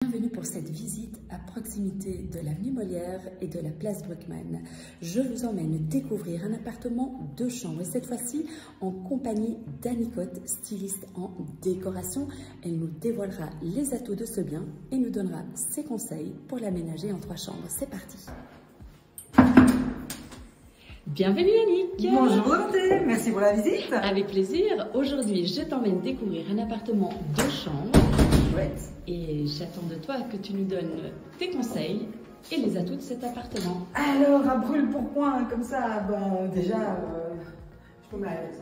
Bienvenue pour cette visite à proximité de l'avenue Molière et de la place Bruckmann. Je vous emmène découvrir un appartement 2 chambres et cette fois-ci en compagnie d'Annie Cotte, styliste en décoration. Elle nous dévoilera les atouts de ce bien et nous donnera ses conseils pour l'aménager en 3 chambres. C'est parti. Bienvenue Annick. Bonjour Dorothée, merci pour la visite. Avec plaisir. Aujourd'hui, je t'emmène découvrir un appartement 2 chambres. Chouette. Et j'attends de toi que tu nous donnes tes conseils et les atouts de cet appartement. Alors, à brûle pour point, comme ça, déjà, je peux me la laisser.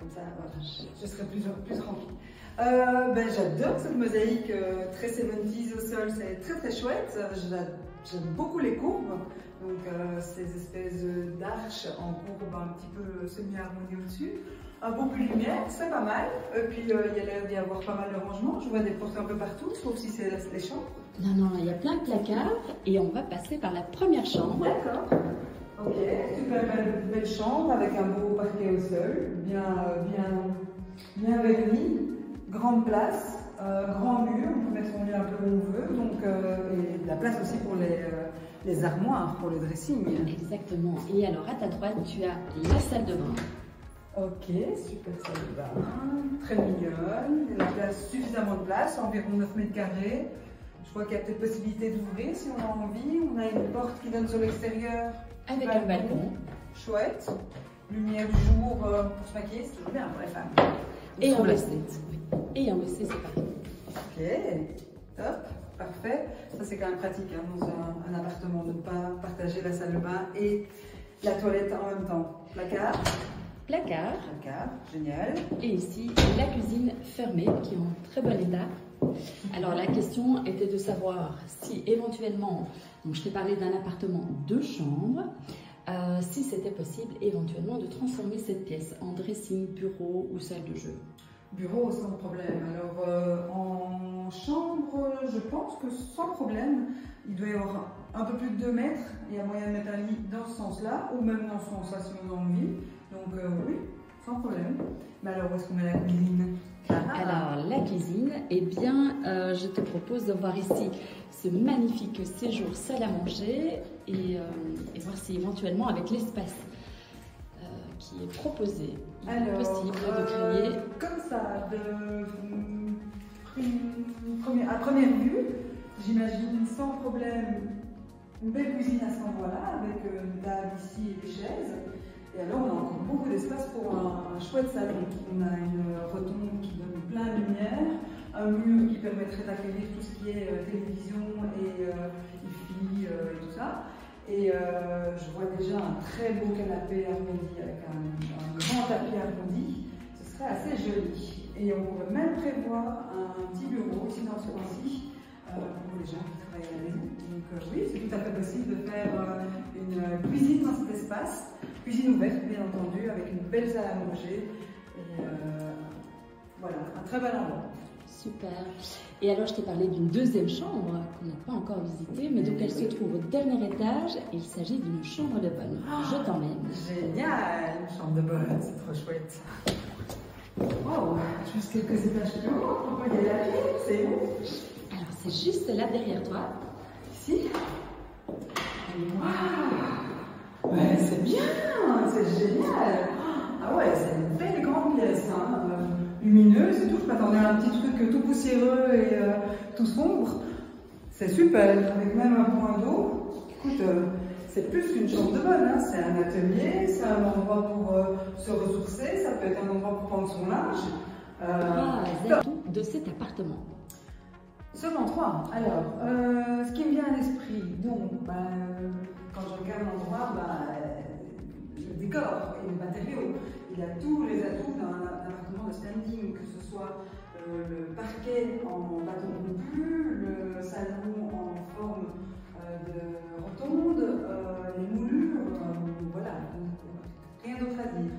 Comme ça, je serai plus tranquille. J'adore cette mosaïque très 70s au sol, c'est très chouette. J'aime beaucoup les courbes, donc ces espèces d'arches en courbe un petit peu semi-harmonie au-dessus. Un peu plus de lumière, c'est pas mal. Et puis il y a l'air d'y avoir pas mal de rangements. Je vois des portes un peu partout, sauf si c'est les chambres. Non, il y a plein de placards et on va passer par la première chambre. D'accord. Ok, super belle chambre avec un beau parquet au sol, bien verni, grande place, grand mur, on peut mettre son lit un peu où on veut, donc, et de la place aussi pour les armoires, pour le dressing. Exactement. Et alors à ta droite, tu as la salle de bain. Ok, super salle de bain, très mignonne, il y a suffisamment de place, environ 9 mètres carrés. Je vois qu'il y a peut-être possibilité d'ouvrir si on a envie. On a une porte qui donne sur l'extérieur. Avec un balcon. Chouette. Lumière du jour pour se maquiller, c'est toujours bien pour les femmes. Et un WC. Et un WC, c'est pareil. Ok, top, parfait. Ça c'est quand même pratique hein, dans un appartement de ne pas partager la salle de bain et la toilette en même temps. Placard. Placard, génial. Et ici, la cuisine fermée qui est en très bon état. Alors la question était de savoir si éventuellement, donc je t'ai parlé d'un appartement 2 chambres, si c'était possible éventuellement de transformer cette pièce en dressing, bureau ou salle de jeu. Bureau sans problème. Alors en chambre, je pense que sans problème, il doit y avoir un peu plus de 2 mètres. Il y a moyen de mettre un lit dans ce sens-là ou même dans ce sens-là si on a envie. Donc oui, sans problème. Mais alors où est-ce qu'on met la cuisine? Alors la cuisine, eh bien je te propose de voir ici ce magnifique séjour salle à manger et voir si éventuellement avec l'espace qui est proposé, il est possible de créer... Comme ça, à première vue, j'imagine sans problème une belle cuisine à cet endroit-là, avec une table ici et des chaises. Et alors, on a encore beaucoup d'espace pour un chouette salon. On a une rotonde qui donne plein de lumière, un mur qui permettrait d'accueillir tout ce qui est télévision et hi-fi et tout ça. Et je vois déjà un très beau canapé arrondi avec un grand tapis arrondi. Ce serait assez joli. Et on pourrait même prévoir un petit bureau ici dans ce coin-ci pour les gens qui travaillent à la maison. Donc oui, c'est tout à fait possible de faire une cuisine dans cet espace. Cuisine ouverte, bien entendu, avec une belle salle à manger. Et voilà, un très bel endroit. Super. Et alors, je t'ai parlé d'une 2e chambre qu'on n'a pas encore visitée, mais donc elle se trouve au dernier étage. Il s'agit d'une chambre de bonne. Je t'emmène. Génial, une chambre de bonne, c'est trop chouette. Oh, juste quelques étages plus haut, on peut y aller à pied, c'est où? Alors, c'est juste là derrière toi. Ici? Waouh! Ouais, c'est bien, c'est génial. Ah ouais, c'est une belle grande pièce, hein, lumineuse et tout. Je m'attendais à un petit truc tout poussiéreux et tout sombre. C'est super, avec même un point d'eau. Écoute, c'est plus qu'une chambre de bonne, hein. C'est un atelier, c'est un endroit pour se ressourcer, ça peut être un endroit pour prendre son linge. Les atouts de cet appartement. Seulement 3. Alors, ce qui me vient à l'esprit, donc, quand je regarde l'endroit, le décor et les matériaux, il a tous les atouts d'un appartement de standing, que ce soit le parquet en bâton rompu, le salon en forme de rotonde, les moulures, voilà, rien d'autre à dire.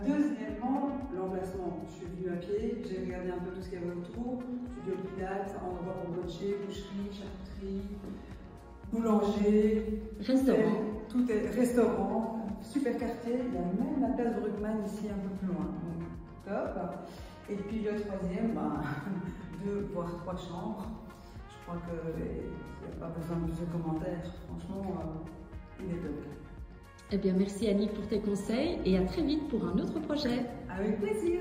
Deuxièmement, l'emplacement. Je suis venue à pied, j'ai regardé un peu tout ce qu'il y avait autour, studio pilates, endroit pour botcher, boucherie, charcuterie, boulanger, Restaurant. Tout est restaurant, super quartier. Il y a même la place Bruckmann ici un peu plus loin. Donc, top. Et puis le troisième, 2 voire 3 chambres. Je crois qu'il n'y a pas besoin de plus de commentaires. Franchement, il est top. Eh bien, merci Annie pour tes conseils et à très vite pour un autre projet. Avec plaisir.